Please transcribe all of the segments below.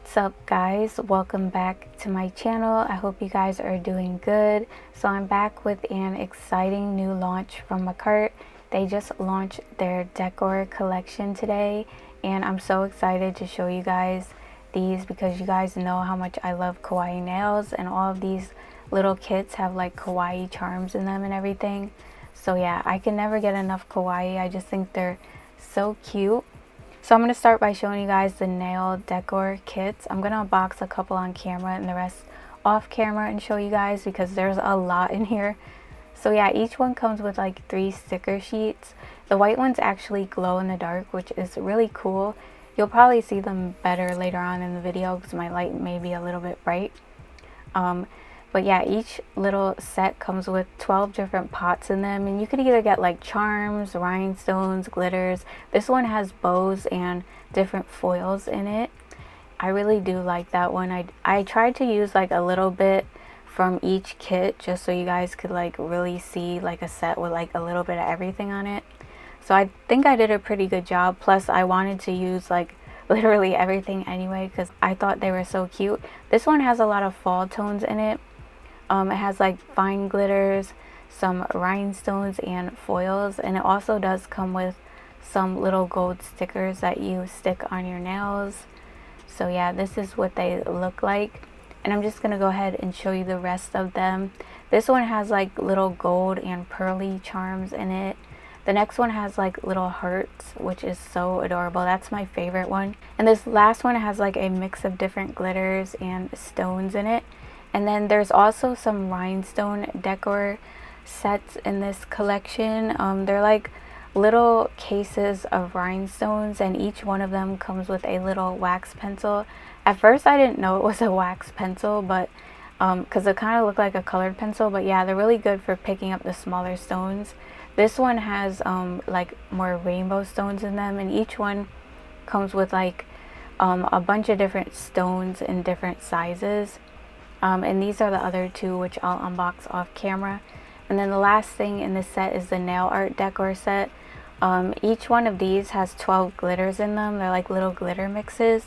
What's up guys, welcome back to my channel. I hope you guys are doing good. So I'm back with an exciting new launch from MAKARTT. They just launched their decor collection today and I'm so excited to show you guys these because you guys know how much I love kawaii nails, and all of these little kits have like kawaii charms in them and everything. So yeah, I can never get enough kawaii. I just think they're so cute. So I'm going to start by showing you guys the nail decor kits. I'm going to unbox a couple on camera and the rest off camera and show you guys because there's a lot in here. So yeah, each one comes with like 3 sticker sheets. The white ones actually glow in the dark, which is really cool. You'll probably see them better later on in the video because my light may be a little bit bright. But yeah, each little set comes with 12 different pots in them, and you could either get like charms, rhinestones, glitters. This one has bows and different foils in it. I really do like that one. I tried to use like a little bit from each kit just so you guys could like really see like a set with like a little bit of everything on it. So I think I did a pretty good job. Plus I wanted to use like literally everything anyway because I thought they were so cute. This one has a lot of fall tones in it. It has like fine glitters, some rhinestones and foils, and it also does come with some little gold stickers that you stick on your nails. So yeah, this is what they look like, and I'm just gonna go ahead and show you the rest of them. This one has like little gold and pearly charms in it. The next one has like little hearts, which is so adorable. That's my favorite one. And this last one has like a mix of different glitters and stones in it. And then there's also some rhinestone decor sets in this collection. They're like little cases of rhinestones, and each one of them comes with a little wax pencil. At first I didn't know it was a wax pencil, but because it kind of looked like a colored pencil. But yeah, they're really good for picking up the smaller stones. This one has like more rainbow stones in them, and each one comes with like a bunch of different stones in different sizes. And these are the other 2, which I'll unbox off camera. And then the last thing in this set is the nail art decor set. Each one of these has 12 glitters in them. They're like little glitter mixes.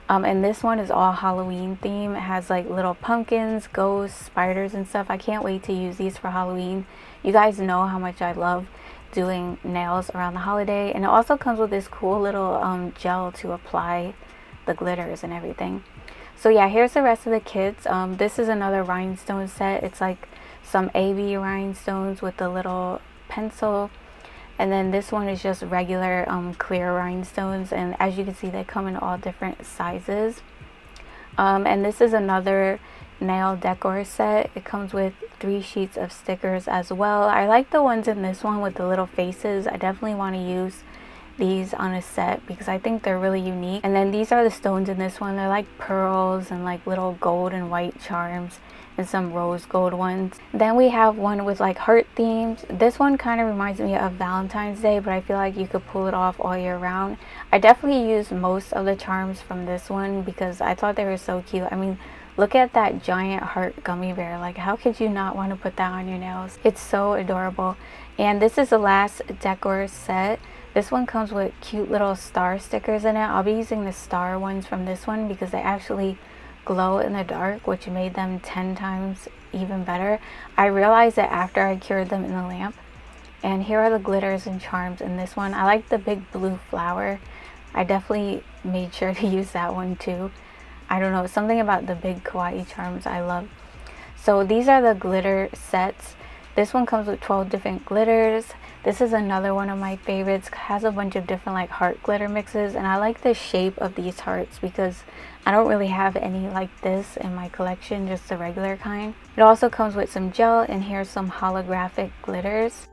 And this one is all Halloween theme. It has like little pumpkins, ghosts, spiders and stuff. I can't wait to use these for Halloween. You guys know how much I love doing nails around the holiday. And it also comes with this cool little gel to apply the glitters and everything. So yeah, here's the rest of the kits. This is another rhinestone set. It's like some AB rhinestones with the little pencil. And then this one is just regular clear rhinestones. And as you can see, they come in all different sizes. And this is another nail decor set. It comes with 3 sheets of stickers as well. I like the ones in this one with the little faces. I definitely want to use these on a set because I think they're really unique. And then these are the stones in this one. They're like pearls and like little gold and white charms and some rose gold ones. Then we have one with like heart themes. This one kind of reminds me of Valentine's Day, but I feel like you could pull it off all year round. I definitely used most of the charms from this one because I thought they were so cute. I mean, look at that giant heart gummy bear. Like, how could you not want to put that on your nails? It's so adorable. And this is the last decor set. This one comes with cute little star stickers in it. I'll be using the star ones from this one because they actually glow in the dark, which made them 10 times even better. I realized that after I cured them in the lamp. And here are the glitters and charms in this one. I like the big blue flower. I definitely made sure to use that one too. I don't know, something about the big kawaii charms I love. So these are the glitter sets. This one comes with 12 different glitters. This is another one of my favorites. It has a bunch of different like heart glitter mixes, and I like the shape of these hearts because I don't really have any like this in my collection, just the regular kind. It also comes with some gel, and here's some holographic glitters.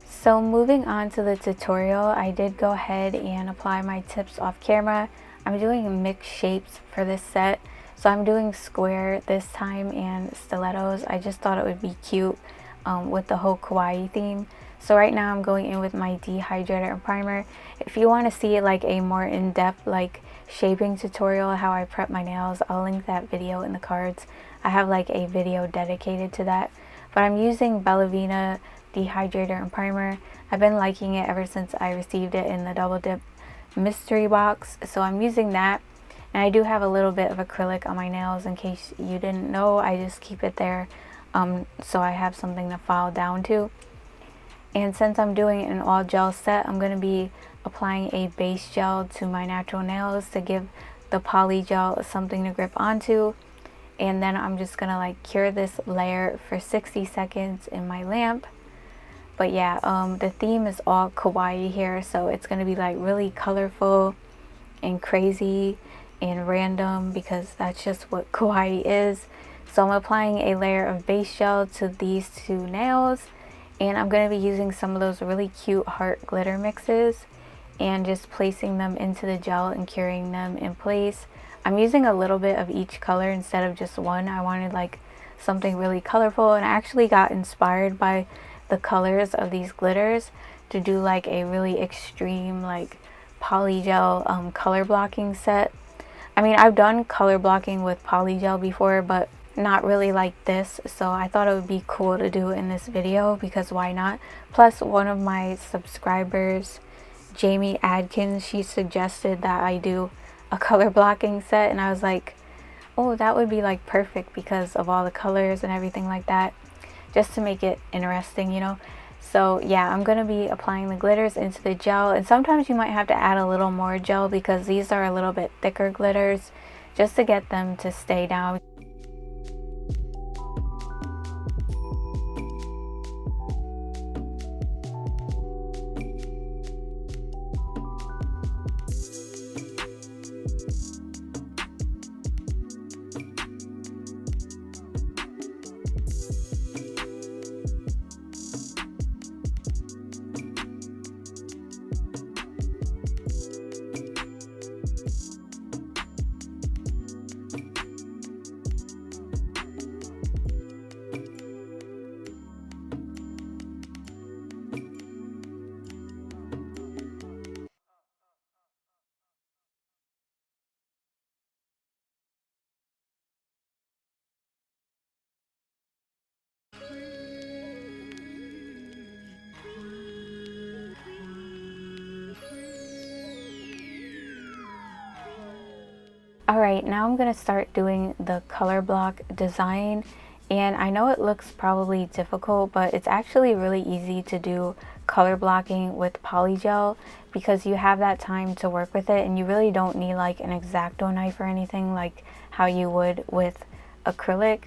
So moving on to the tutorial, I did go ahead and apply my tips off camera. I'm doing mixed shapes for this set. So I'm doing square this time and stilettos. I just thought it would be cute with the whole kawaii theme. So right now I'm going in with my dehydrator and primer. If you want to see like a more in-depth like shaping tutorial how I prep my nails, I'll link that video in the cards. I have like a video dedicated to that. But I'm using Bellavina dehydrator and primer. I've been liking it ever since I received it in the double dip mystery box, so I'm using that. And I do have a little bit of acrylic on my nails. In case you didn't know, I just keep it there so I have something to file down to. And since I'm doing an all gel set, I'm going to be applying a base gel to my natural nails to give the Polygel something to grip onto. And then I'm just going to like cure this layer for 60 seconds in my lamp. But yeah, the theme is all kawaii here, so it's going to be like really colorful and crazy and random because that's just what kawaii is. So I'm applying a layer of base gel to these two nails, and I'm going to be using some of those really cute heart glitter mixes and just placing them into the gel and curing them in place. I'm using a little bit of each color instead of just one. I wanted like something really colorful, and I actually got inspired by the colors of these glitters to do like a really extreme like polygel color blocking set. I mean, I've done color blocking with polygel before, but not really like this, so I thought it would be cool to do in this video because why not? Plus, one of my subscribers, Jamie Adkins, she suggested that I do a color blocking set, and I was like, oh, that would be like perfect because of all the colors and everything like that, just to make it interesting, you know. So yeah, I'm going to be applying the glitters into the gel, and sometimes you might have to add a little more gel because these are a little bit thicker glitters just to get them to stay down. Alright, now I'm going to start doing the color block design, and I know it looks probably difficult, but it's actually really easy to do color blocking with polygel because you have that time to work with it, and you really don't need like an X-Acto knife or anything like how you would with acrylic.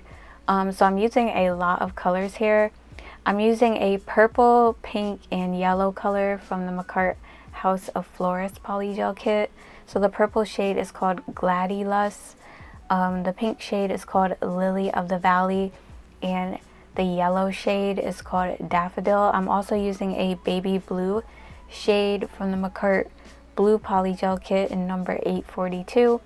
So I'm using a lot of colors here. I'm using a purple, pink, and yellow color from the MAKARTT House of Florists polygel kit. So the purple shade is called GLITTERLUST, the pink shade is called Lily of the Valley, and the yellow shade is called Daffodil. I'm also using a baby blue shade from the MAKARTT Blue Polygel kit in number 842,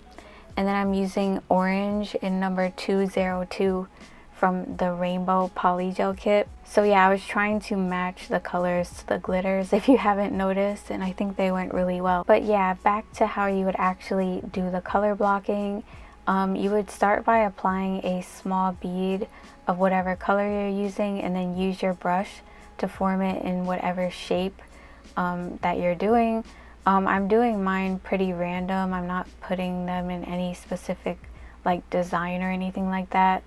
and then I'm using orange in number 202 from the Rainbow Polygel kit. So yeah, I was trying to match the colors to the glitters if you haven't noticed, and I think they went really well. But yeah, back to how you would actually do the color blocking. You would start by applying a small bead of whatever color you're using, and then use your brush to form it in whatever shape that you're doing. I'm doing mine pretty random. I'm not putting them in any specific like design or anything like that.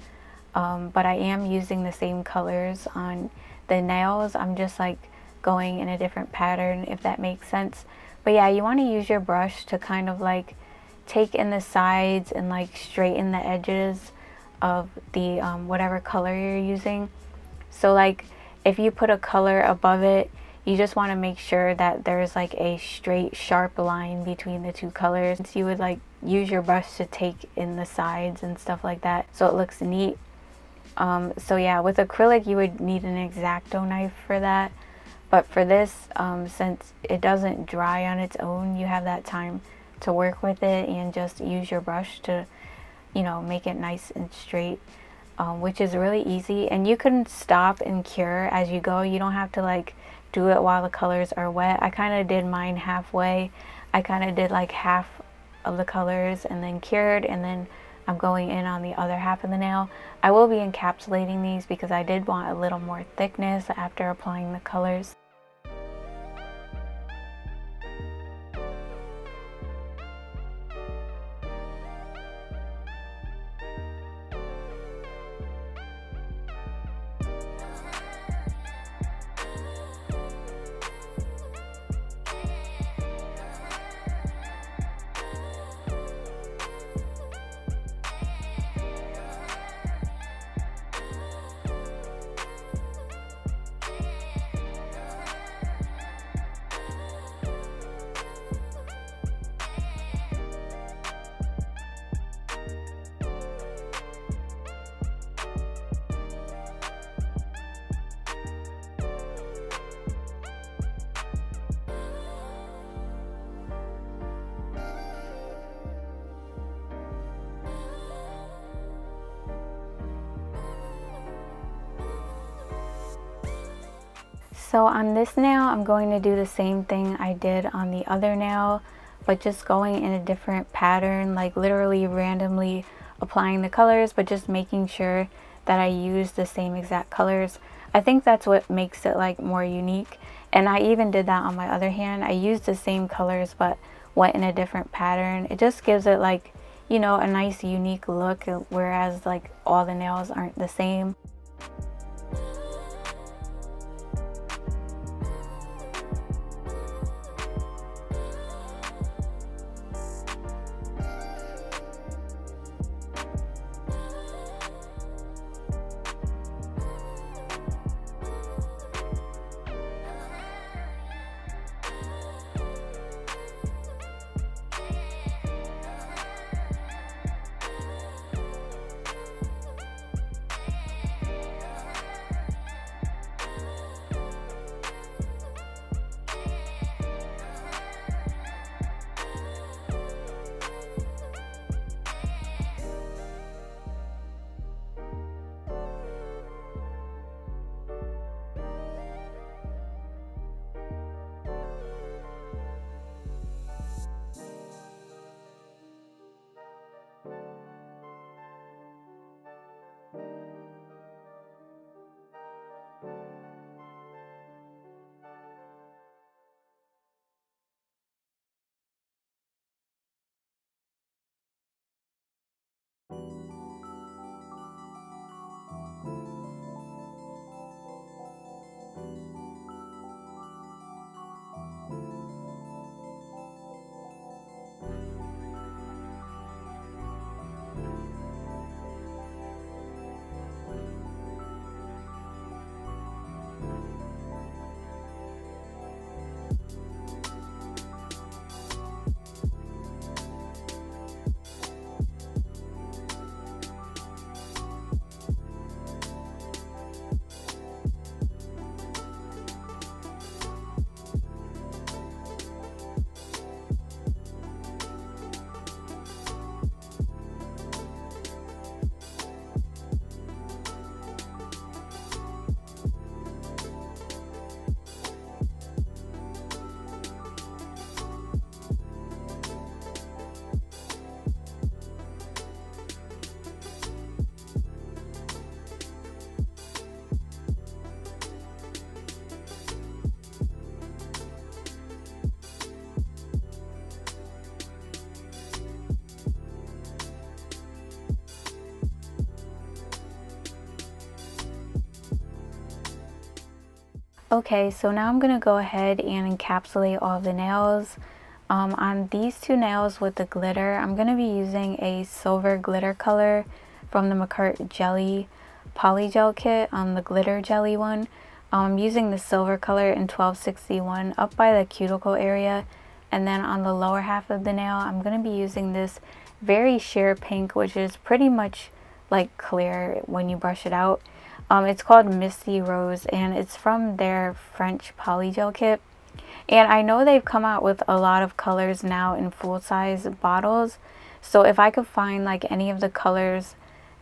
But I am using the same colors on the nails. I'm just like going in a different pattern, if that makes sense. But yeah, you want to use your brush to kind of like take in the sides and like straighten the edges of the whatever color you're using. So like if you put a color above it, you just want to make sure that there's like a straight sharp line between the two colors. So you would like use your brush to take in the sides and stuff like that so it looks neat. So yeah, with acrylic you would need an X-Acto knife for that, but for this, since it doesn't dry on its own, you have that time to work with it and just use your brush to, you know, make it nice and straight, which is really easy. And you can stop and cure as you go. You don't have to like do it while the colors are wet. I kind of did mine halfway. I kind of did like half of the colors and then cured, and then I'm going in on the other half of the nail. I will be encapsulating these because I did want a little more thickness after applying the colors. So on this nail, I'm going to do the same thing I did on the other nail, but just going in a different pattern, like literally randomly applying the colors, but just making sure that I use the same exact colors. I think that's what makes it like more unique. And I even did that on my other hand. I used the same colors, but went in a different pattern. It just gives it like, you know, a nice unique look, whereas like all the nails aren't the same. Okay, so now I'm gonna go ahead and encapsulate all of the nails. On these two nails with the glitter, I'm gonna be using a silver glitter color from the MAKARTT Jelly Polygel kit, the glitter jelly one. I'm using the silver color in 1261 up by the cuticle area, and then on the lower half of the nail, I'm gonna be using this very sheer pink, which is pretty much like clear when you brush it out. It's called Misty Rose, and it's from their French Polygel kit. And I know they've come out with a lot of colors now in full-size bottles. So if I could find like any of the colors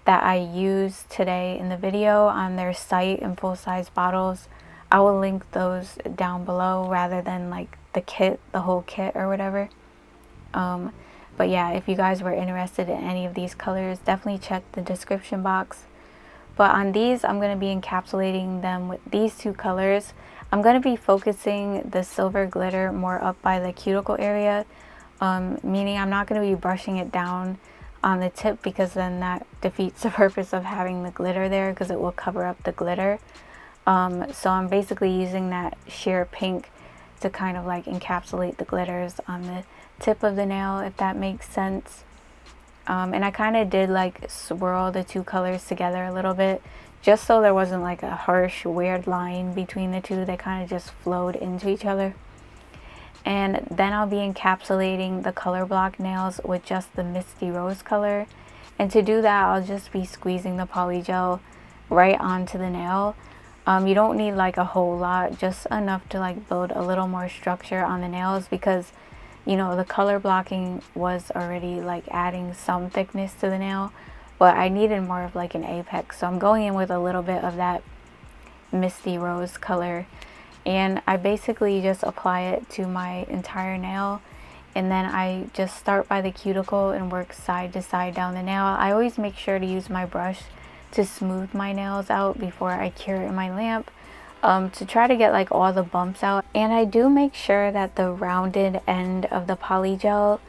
that I used today in the video on their site in full-size bottles, I will link those down below rather than like the kit, the whole kit or whatever. But yeah, if you guys were interested in any of these colors, definitely check the description box. But on these, I'm going to be encapsulating them with these two colors. I'm going to be focusing the silver glitter more up by the cuticle area, meaning I'm not going to be brushing it down on the tip, because then that defeats the purpose of having the glitter there, because it will cover up the glitter. So I'm basically using that sheer pink to kind of like encapsulate the glitters on the tip of the nail, if that makes sense. And I kind of did like swirl the two colors together a little bit, just so there wasn't like a harsh, weird line between the two. They kind of just flowed into each other. And then I'll be encapsulating the color block nails with just the Misty Rose color. And to do that, I'll just be squeezing the polygel right onto the nail. You don't need like a whole lot, just enough to like build a little more structure on the nails, because you know, the color blocking was already like adding some thickness to the nail, but I needed more of like an apex. So I'm going in with a little bit of that Misty Rose color. and I basically just apply it to my entire nail, and then I just start by the cuticle and work side to side down the nail. I always make sure to use my brush to smooth my nails out before I cure it in my lamp, to try to get like all the bumps out. And I do make sure that the rounded end of the polygel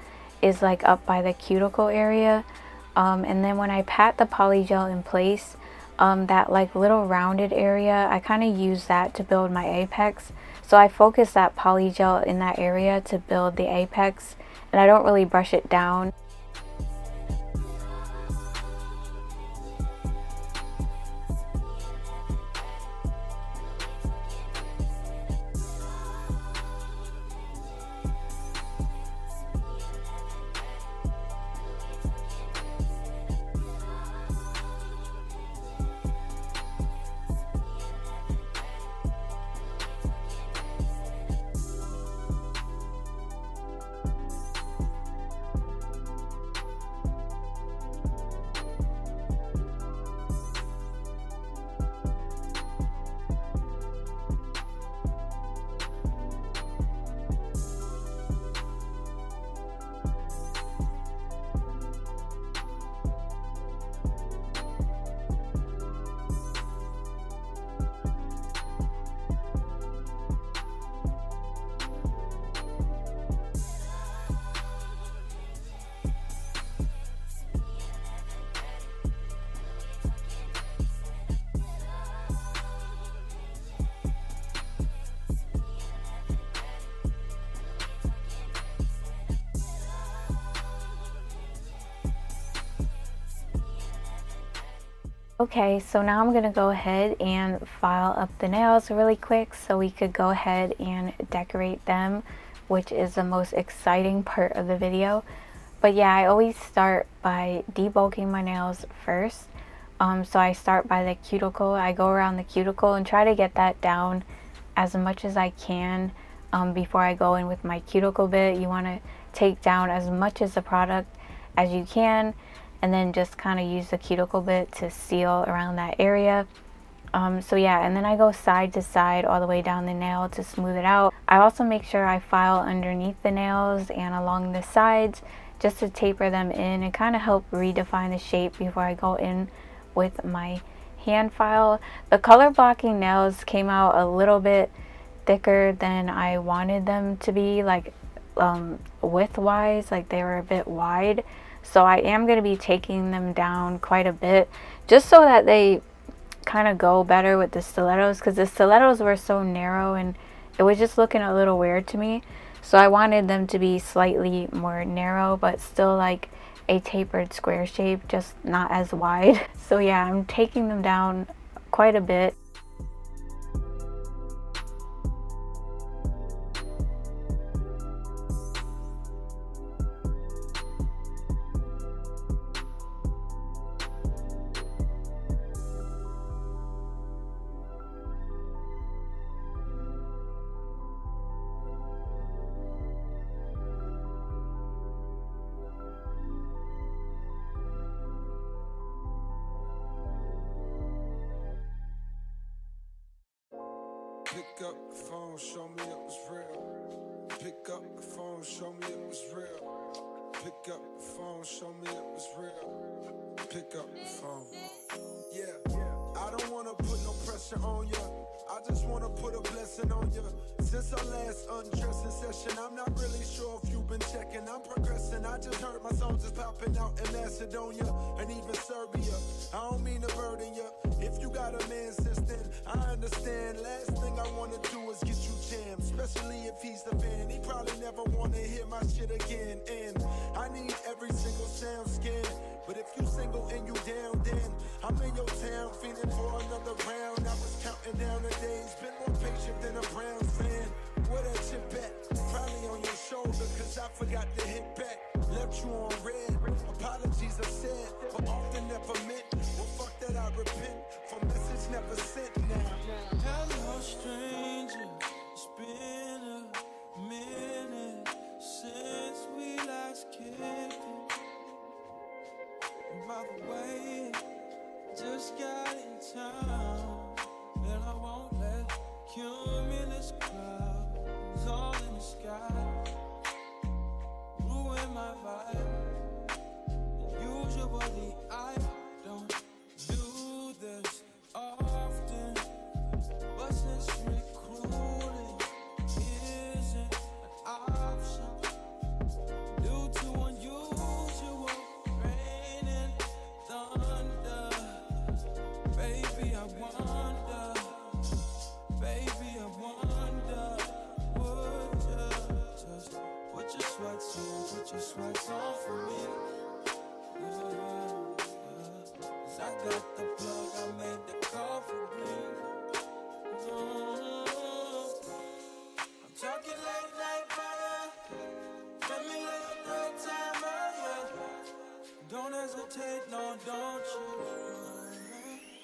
is like up by the cuticle area, and then when I pat the polygel in place, that like little rounded area, I kind of use that to build my apex. So I focus that polygel in that area to build the apex, and I don't really brush it down. Okay, so now I'm gonna go ahead and file up the nails really quick so we could go ahead and decorate them, which is the most exciting part of the video. But yeah, I always start by debulking my nails first. So I start by the cuticle. I go around the cuticle and try to get that down as much as I can before I go in with my cuticle bit. You want to take down as much as the product as you can, and then just kind of use the cuticle bit to seal around that area. So yeah, and then I go side to side all the way down the nail to smooth it out. I also make sure I file underneath the nails and along the sides just to taper them in and kind of help redefine the shape before I go in with my hand file. The color blocking nails came out a little bit thicker than I wanted them to be, like width wise, like they were a bit wide. So I am going to be taking them down quite a bit just so that they kind of go better with the stilettos, because the stilettos were so narrow and it was just looking a little weird to me. So I wanted them to be slightly more narrow but still like a tapered square shape, just not as wide. So yeah, I'm taking them down quite a bit. Pick up the phone, show me it was real. Pick up the phone, show me it was real. Pick up the phone, show me it was real. Pick up the phone. Yeah, I don't wanna put no pressure on ya. I just wanna put a blessing on ya. Since our last undressing session, I'm not really sure if you've been checking. I'm progressing. I just heard my songs is popping out in Macedonia and even Serbia. I don't mean to burden ya. If you got a man since then, I understand. Last thing I wanna do is get you jammed, especially if he's the fan. He probably never wanna hear my shit again. And I need every single sound scan. But if you single and you down, then I'm in your town feeling for another round. I was counting down the days, been more patient than a Browns fan. Where that chip at? Probably on your shoulder, cause I forgot to hit back. Left you on red, apologies are said, but often never meant. Well, fuck that, I repent for message never sent now. Hello, stranger, it's been a minute since we last kicked it. And by the way, just got in town, and I won't let cumulus Baby, I wonder, baby, I wonder, would you just put your sweats on, put your sweats on for me? Cause I got the plug, I made the call for green. I'm talking late night fire. Let me lay a great time on you. Don't hesitate, no, don't you?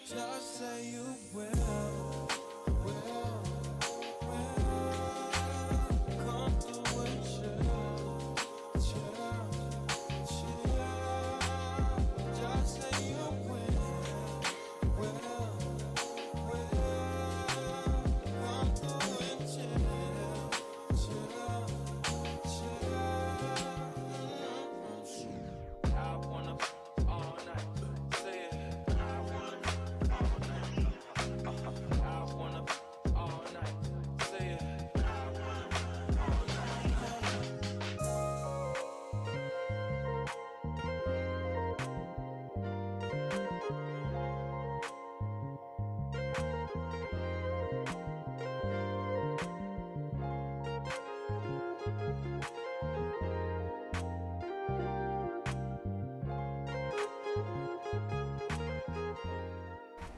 Just say you will. Come through and chill. Just say you will. Come through and chill. I wanna all night. Say it. I wanna all night. I wanna all night. Say it. I wanna all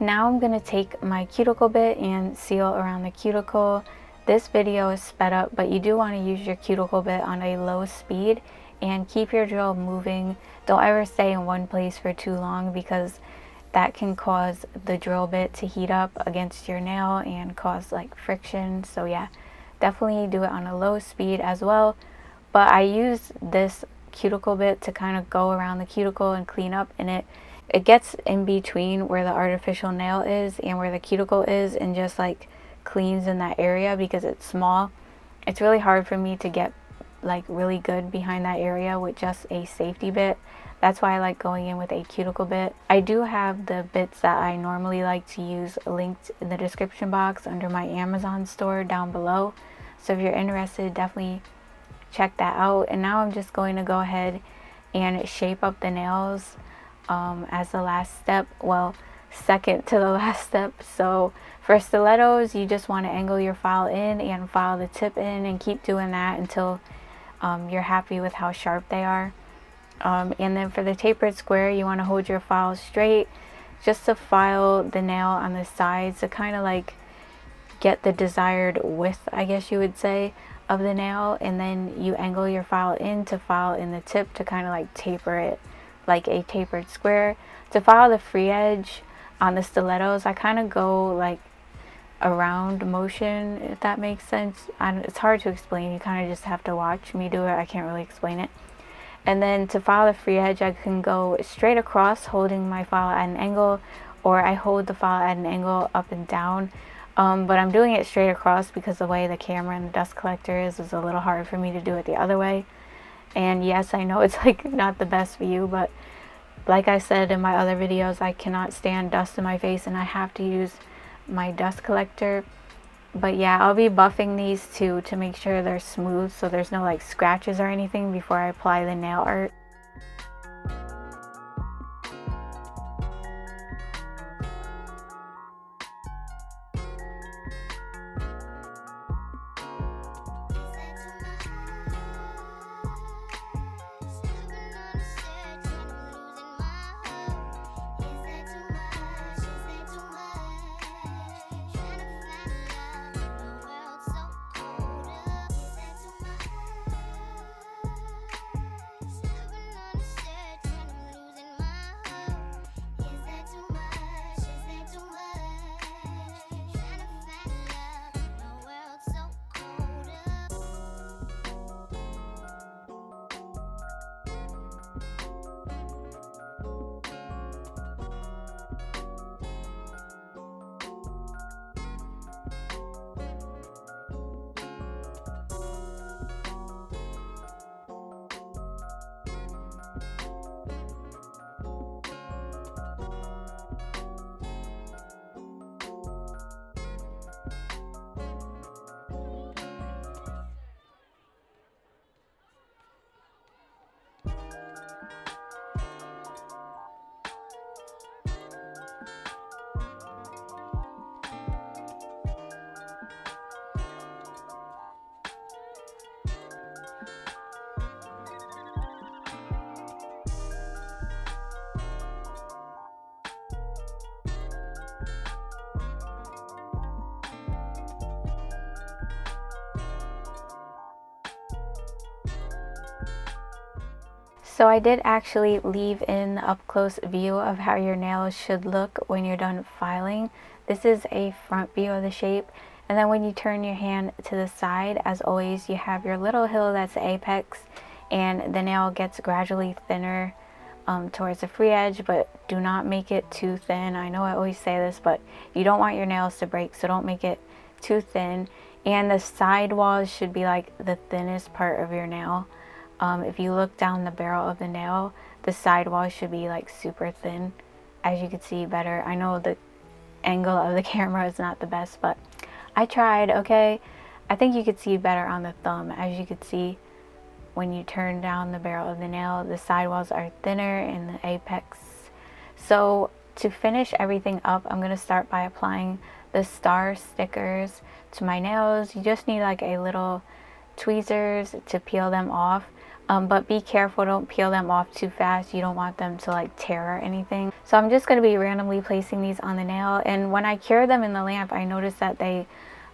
Now I'm going to take my cuticle bit and seal around the cuticle. This video is sped up, but you do want to use your cuticle bit on a low speed and keep your drill moving. Don't ever stay in one place for too long because that can cause the drill bit to heat up against your nail and cause like friction. So yeah, definitely do it on a low speed as well. But I use this cuticle bit to kind of go around the cuticle and clean up, and it gets in between where the artificial nail is and where the cuticle is and just like cleans in that area because it's small. It's really hard for me to get like really good behind that area with just a safety bit. That's why I like going in with a cuticle bit. I do have the bits that I normally like to use linked in the description box under my Amazon store down below. So if you're interested, definitely check that out. And now I'm just going to go ahead and shape up the nails as the last step, well, second to the last step. So for stilettos, you just want to angle your file in and file the tip in and keep doing that until you're happy with how sharp they are. And then for the tapered square, you want to hold your file straight just to file the nail on the sides to kind of like get the desired width, I guess you would say, of the nail. And then you angle your file in to file in the tip to kind of like taper it like a tapered square. To file the free edge on the stilettos, I kind of go like around motion, if that makes sense. It's hard to explain, you kind of just have to watch me do it. I can't really explain it. And then to file the free edge, I can go straight across holding my file at an angle, or I hold the file at an angle up and down. But I'm doing it straight across because the way the camera and the dust collector is a little hard for me to do it the other way. And yes, I know it's like not the best view, but like I said in my other videos, I cannot stand dust in my face and I have to use my dust collector. But yeah, I'll be buffing these too to make sure they're smooth so there's no like scratches or anything before I apply the nail art. So I did actually leave in the up close view of how your nails should look when you're done filing. This is a front view of the shape, and then when you turn your hand to the side, as always, you have your little hill that's the apex, and the nail gets gradually thinner towards the free edge, but do not make it too thin. I know I always say this, but you don't want your nails to break, so don't make it too thin. And the side walls should be like the thinnest part of your nail. If you look down the barrel of the nail, the side wall should be like super thin, as you can see better. I know the angle of the camera is not the best, but I tried, okay? I think you could see better on the thumb. As you could see, when you turn down the barrel of the nail, the side walls are thinner in the apex. So to finish everything up, I'm going to start by applying the star stickers to my nails. You just need like a little tweezers to peel them off. But be careful, don't peel them off too fast. You don't want them to like tear or anything. So I'm just going to be randomly placing these on the nail, and when I cured them in the lamp, I noticed that they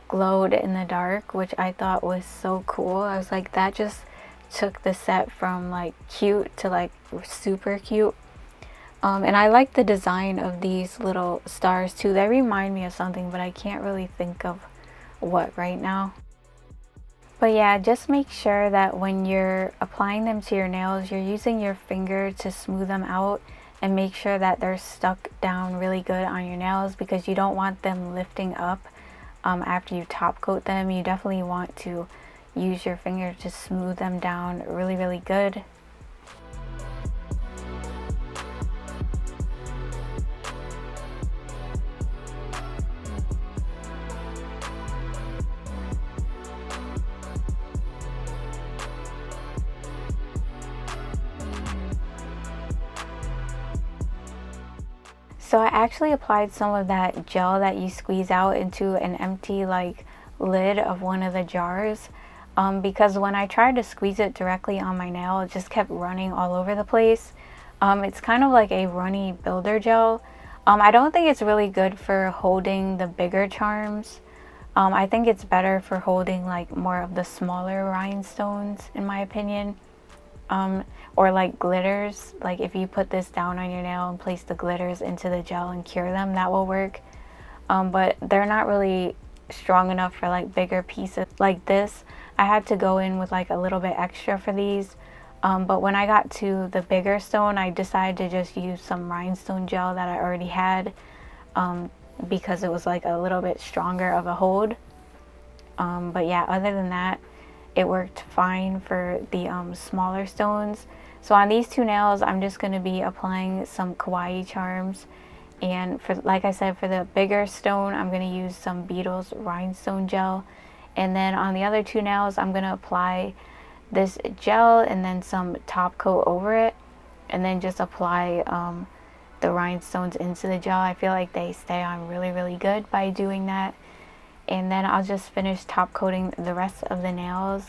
glowed in the dark, which I thought was so cool. I was like, that just took the set from like cute to like super cute. And I like the design of these little stars too. They remind me of something, but I can't really think of what right now. But yeah, just make sure that when you're applying them to your nails, you're using your finger to smooth them out, and make sure that they're stuck down really good on your nails, because you don't want them lifting up after you top coat them. You definitely want to use your finger to smooth them down really, really good. So I actually applied some of that gel that you squeeze out into an empty like lid of one of the jars, because when I tried to squeeze it directly on my nail, it just kept running all over the place. It's kind of like a runny builder gel. I don't think it's really good for holding the bigger charms. I think it's better for holding like more of the smaller rhinestones, in my opinion. Or like glitters, like if you put this down on your nail and place the glitters into the gel and cure them, that will work. But they're not really strong enough for like bigger pieces like this. I had to go in with like a little bit extra for these. But when I got to the bigger stone, I decided to just use some rhinestone gel that I already had, because it was like a little bit stronger of a hold. But yeah, other than that, it worked fine for the smaller stones. So on these two nails, I'm just going to be applying some Kawaii charms. And for, like I said, for the bigger stone, I'm going to use some Beetles rhinestone gel. And then on the other two nails, I'm going to apply this gel and then some top coat over it. And then just apply the rhinestones into the gel. I feel like they stay on really, really good by doing that. And then I'll just finish top coating the rest of the nails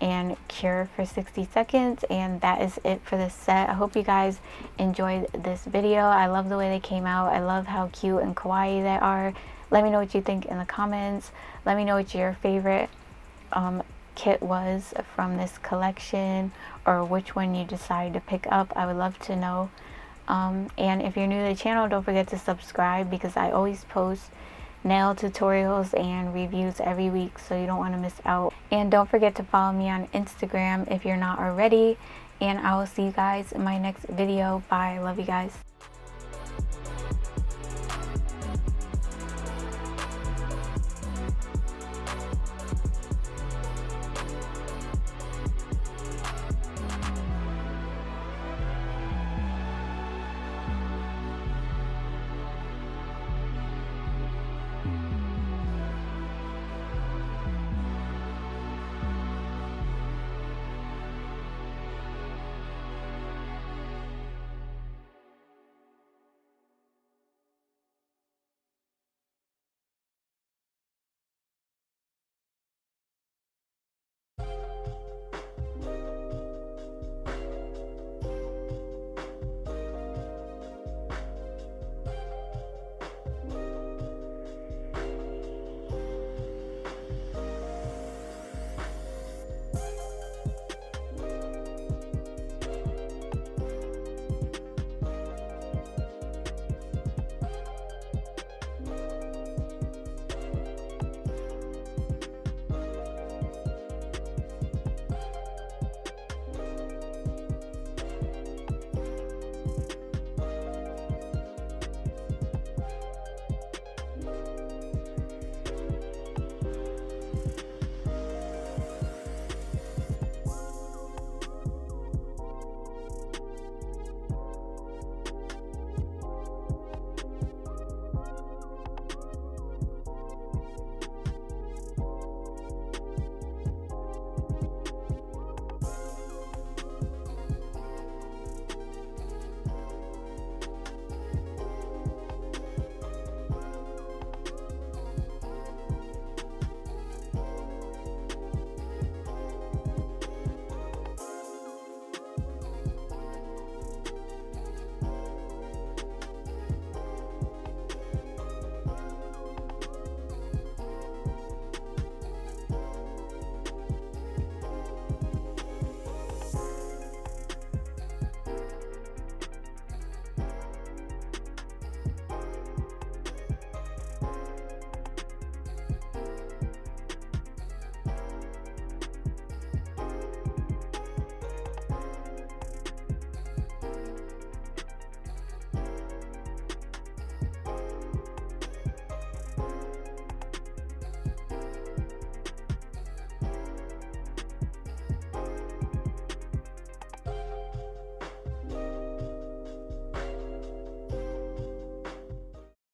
and cure for 60 seconds, and that is it for this set. I hope you guys enjoyed this video. I love the way they came out. I love how cute and kawaii they are. Let me know what you think in the comments. Let me know what your favorite kit was from this collection, or which one you decided to pick up. I would love to know. And if you're new to the channel, don't forget to subscribe, because I always post nail tutorials and reviews every week, so you don't want to miss out. And don't forget to follow me on Instagram if you're not already, and I will see you guys in my next video. Bye. I love you guys.